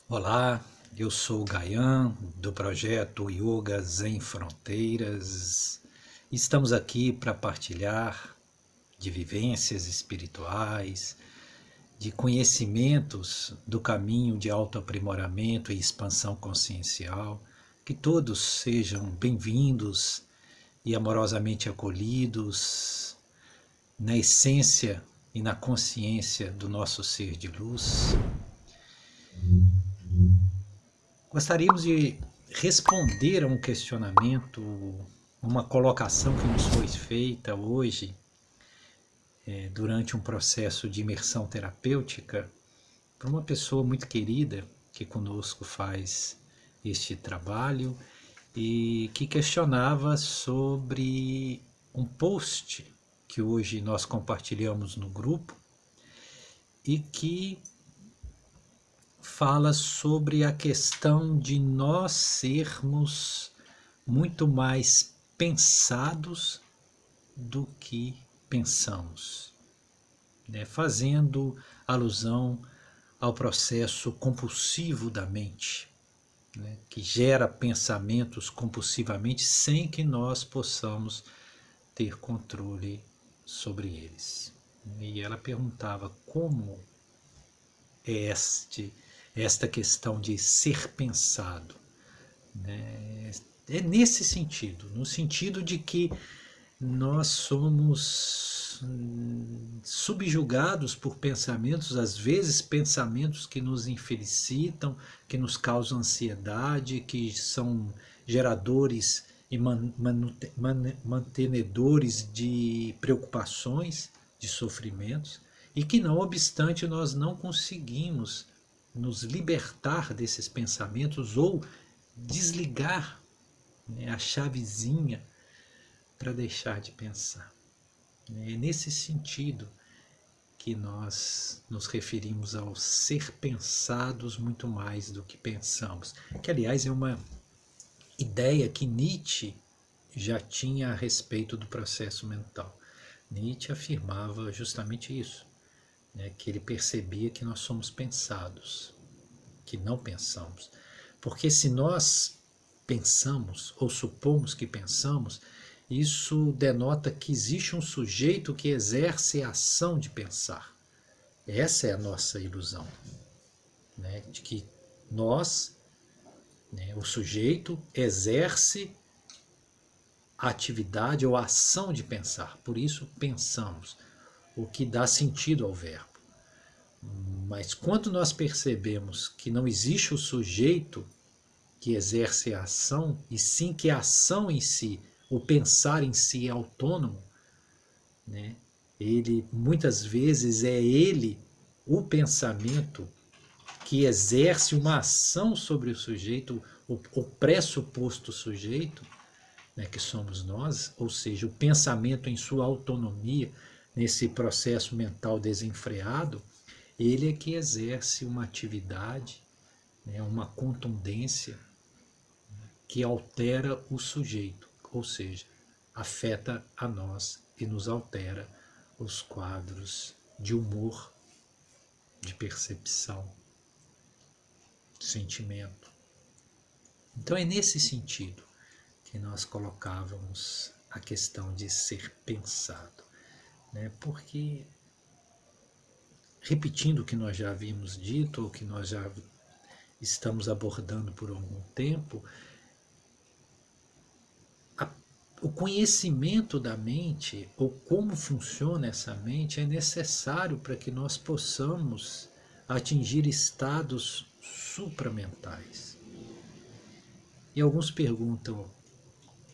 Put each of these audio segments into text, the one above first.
Olá, eu sou o Gayan, do projeto Yoga Sem Fronteiras. Estamos aqui para partilhar de vivências espirituais, de conhecimentos do caminho de autoaprimoramento e expansão consciencial. Que todos sejam bem-vindos e amorosamente acolhidos na essência e na consciência do nosso ser de luz. Gostaríamos de responder a um questionamento, uma colocação que nos foi feita hoje, durante um processo de imersão terapêutica, por uma pessoa muito querida que conosco faz este trabalho e que questionava sobre um post que hoje nós compartilhamos no grupo e que fala sobre a questão de nós sermos muito mais pensados do que pensamos, né? Fazendo alusão ao processo compulsivo da mente, né? Que gera pensamentos compulsivamente sem que nós possamos ter controle sobre eles. E ela perguntava como é esta questão de ser pensado, né? É nesse sentido, no sentido de que nós somos subjugados por pensamentos, às vezes pensamentos que nos infelicitam, que nos causam ansiedade, que são geradores e mantenedores de preocupações, de sofrimentos, e que não obstante nós não conseguimos nos libertar desses pensamentos ou desligar, né, a chavezinha para deixar de pensar. É nesse sentido que nós nos referimos ao ser pensados muito mais do que pensamos, que aliás é uma ideia que Nietzsche já tinha a respeito do processo mental. Nietzsche afirmava justamente isso, né, que ele percebia que nós somos pensados, que não pensamos. Porque se nós pensamos ou supomos que pensamos, isso denota que existe um sujeito que exerce a ação de pensar. Essa é a nossa ilusão, né? De que nós, né, o sujeito, exerce a atividade ou a ação de pensar. Por isso pensamos, o que dá sentido ao verbo. Mas quando nós percebemos que não existe o sujeito que exerce a ação, e sim que a ação em si, o pensar em si é autônomo, né? Ele muitas vezes é ele, o pensamento, que exerce uma ação sobre o sujeito, o pressuposto sujeito, né, que somos nós, ou seja, o pensamento em sua autonomia, nesse processo mental desenfreado, ele é que exerce uma atividade, né, uma contundência que altera o sujeito, ou seja, afeta a nós e nos altera os quadros de humor, de percepção, de sentimento. Então é nesse sentido que nós colocávamos a questão de ser pensado, né? Porque, repetindo o que nós já havíamos dito, ou que nós já estamos abordando por algum tempo, o conhecimento da mente, ou como funciona essa mente, é necessário para que nós possamos atingir estados supramentais. E alguns perguntam,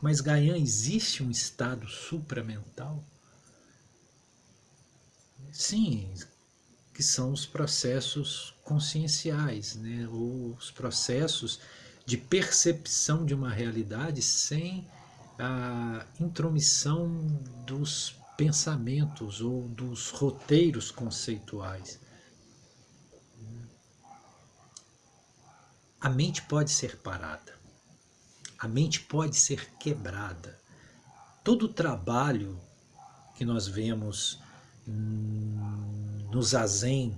mas Gayan, existe um estado supramental? Sim, que são os processos conscienciais, né? Ou os processos de percepção de uma realidade sem a intromissão dos pensamentos ou dos roteiros conceituais. A mente pode ser parada, a mente pode ser quebrada. Todo o trabalho que nós vemos no zazen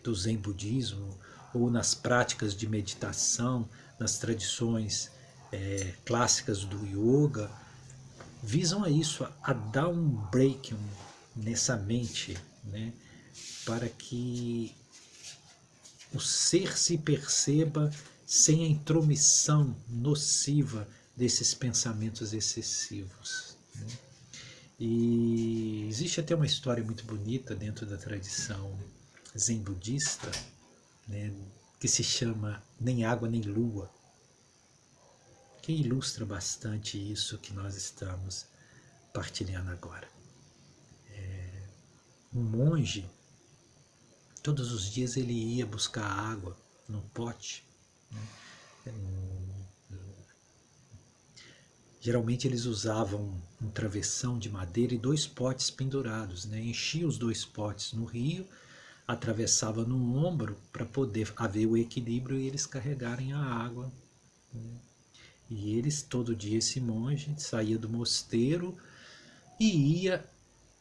do Zen budismo, ou nas práticas de meditação, nas tradições clássicas do yoga, visam a isso, a dar um break nessa mente, né, para que o ser se perceba sem a intromissão nociva desses pensamentos excessivos, né? E existe até uma história muito bonita dentro da tradição zen budista, né, que se chama Nem Água Nem Lua, que ilustra bastante isso que nós estamos partilhando agora. Um monge, todos os dias ele ia buscar água num pote, né? Geralmente eles usavam um travessão de madeira e 2 potes pendurados, né? Enchia os 2 potes no rio, atravessava no ombro para poder haver o equilíbrio e eles carregarem a água, né? E eles, todo dia, esse monge saía do mosteiro e ia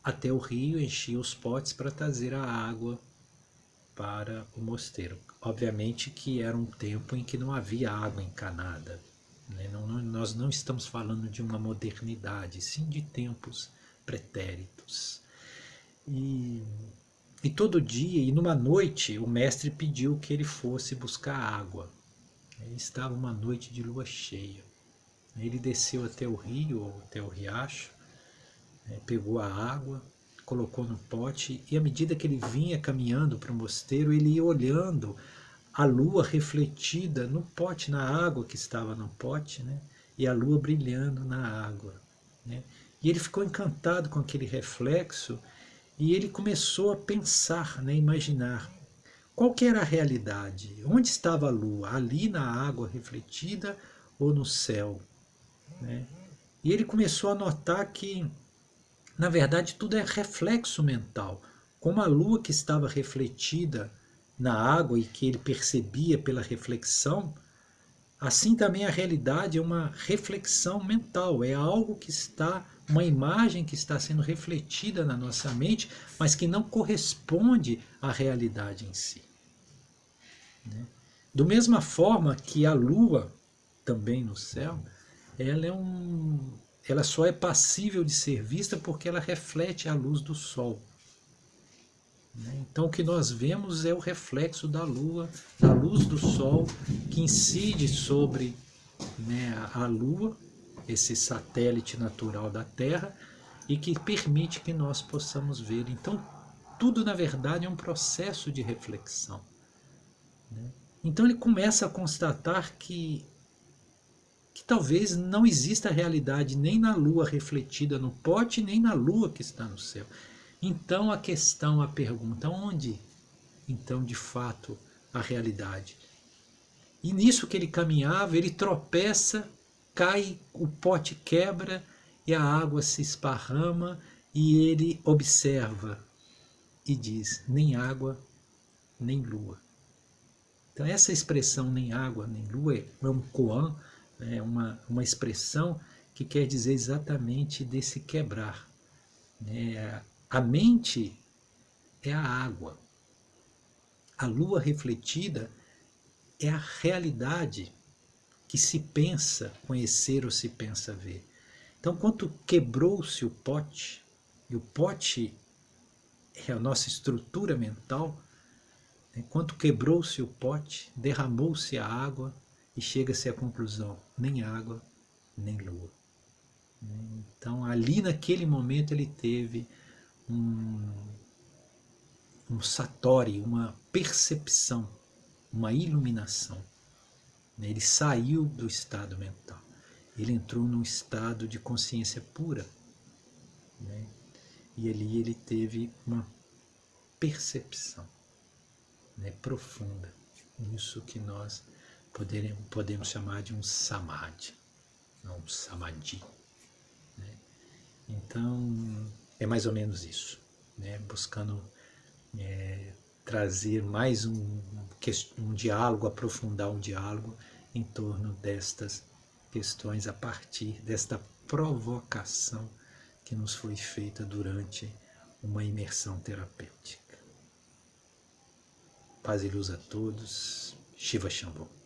até o rio, enchia os potes para trazer a água para o mosteiro. Obviamente que era um tempo em que não havia água encanada, né? Nós não estamos falando de uma modernidade, sim de tempos pretéritos. E todo dia, e numa noite, o mestre pediu que ele fosse buscar água. Estava uma noite de lua cheia. Ele desceu até o rio, ou até o riacho, pegou a água, colocou no pote, e à medida que ele vinha caminhando para o mosteiro, ele ia olhando a lua refletida no pote, na água que estava no pote, né? E a lua brilhando na água, né? E ele ficou encantado com aquele reflexo e ele começou a pensar, né, imaginar qual que era a realidade, onde estava a lua, ali na água refletida ou no céu, né? E ele começou a notar que, na verdade, tudo é reflexo mental. Como a lua que estava refletida na água e que ele percebia pela reflexão, assim também a realidade é uma reflexão mental, é algo que está, uma imagem que está sendo refletida na nossa mente, mas que não corresponde à realidade em si, né? Do mesma forma que a lua, também no céu, ela só é passível de ser vista porque ela reflete a luz do sol, né? Então o que nós vemos é o reflexo da lua, da luz do sol, que incide sobre, né, a lua, esse satélite natural da Terra, e que permite que nós possamos ver. Então tudo na verdade é um processo de reflexão, né? Então ele começa a constatar que talvez não exista realidade nem na lua refletida no pote, nem na lua que está no céu. Então a questão, a pergunta, onde então de fato a realidade? E nisso que ele caminhava, ele tropeça, cai, o pote quebra e a água se esparrama e ele observa e diz: nem água, nem lua. Então essa expressão nem água, nem lua é um koan, é uma expressão que quer dizer exatamente desse quebrar, né? A mente é a água, a lua refletida é a realidade que se pensa conhecer ou se pensa ver. Então, quando quebrou-se o pote, e o pote é a nossa estrutura mental, enquanto quebrou-se o pote, derramou-se a água e chega-se à conclusão: nem água, nem lua. Então, ali naquele momento, ele teve um satori, uma percepção, uma iluminação. Ele saiu do estado mental, ele entrou num estado de consciência pura, né? E ali ele teve uma percepção, né, profunda, isso que nós podemos chamar de um samadhi, não um samadhi, né? Então é mais ou menos isso, né? Buscando trazer mais um diálogo, aprofundar um diálogo em torno destas questões a partir desta provocação que nos foi feita durante uma imersão terapêutica. Paz e luz a todos. Shiva Shambhu.